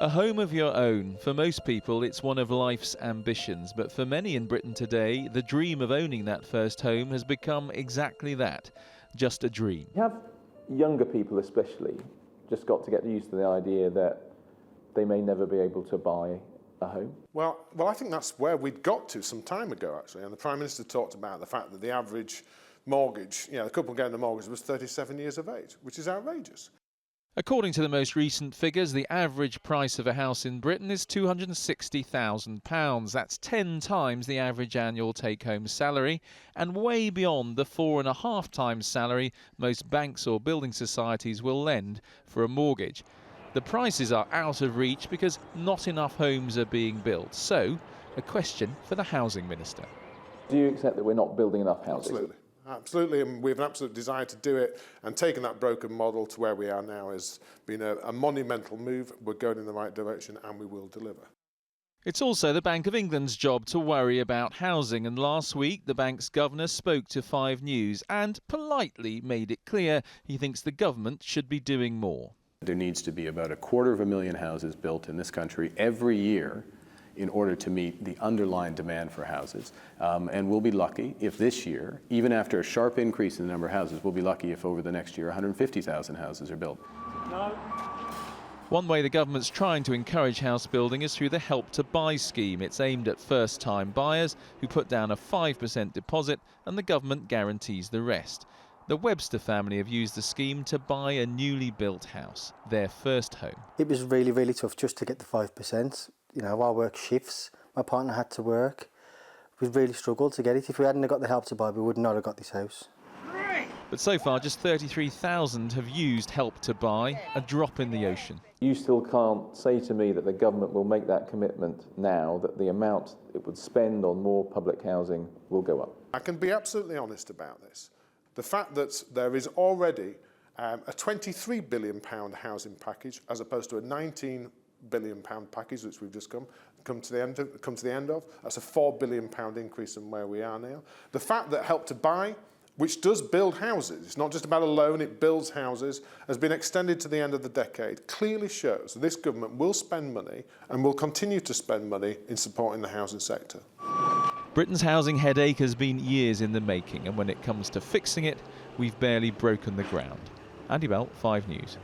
A home of your own. For most people, it's one of life's ambitions. But for many in Britain today, the dream of owning that first home has become exactly that, just a dream. You have younger people especially just got to get used to the idea that they may never be able to buy a home. Well, I think that's where we'd got to some time ago, actually. And the Prime Minister talked about the fact that the average mortgage, the couple getting the mortgage was 37 years of age, which is outrageous. According to the most recent figures, the average price of a house in Britain is £260,000. That's 10 times the average annual take-home salary and way beyond the 4.5 times salary most banks or building societies will lend for a mortgage. The prices are out of reach because not enough homes are being built. So, a question for the Housing Minister. Do you accept that we're not building enough houses? Absolutely, and we have an absolute desire to do it, and taking that broken model to where we are now has been a monumental move. We're going in the right direction and we will deliver. It's also the Bank of England's job to worry about housing, and last week the bank's governor spoke to 5 News and politely made it clear he thinks the government should be doing more. There needs to be about 250,000 houses built in this country every year in order to meet the underlying demand for houses. And we'll be lucky if this year, even after a sharp increase in the number of houses, we'll be lucky if over the next year 150,000 houses are built. No. One way the government's trying to encourage house building is through the Help to Buy scheme. It's aimed at first-time buyers who put down a 5% deposit and the government guarantees the rest. The Webster family have used the scheme to buy a newly built house, their first home. It was really, really tough just to get the 5%. I work shifts, my partner had to work. We really struggled to get it. If we hadn't got the Help to Buy, we would not have got this house. But so far, just 33,000 have used Help to Buy, a drop in the ocean. You still can't say to me that the government will make that commitment now, that the amount it would spend on more public housing will go up. I can be absolutely honest about this. The fact that there is already a £23 billion housing package as opposed to a £19 billion package which we've just come to the end of. That's a £4 billion increase in where we are now. The fact that Help to Buy, which does build houses, it's not just about a loan, it builds houses, has been extended to the end of the decade, clearly shows that this government will spend money and will continue to spend money in supporting the housing sector. Britain's housing headache has been years in the making, and when it comes to fixing it, we've barely broken the ground. Andy Bell, 5 News.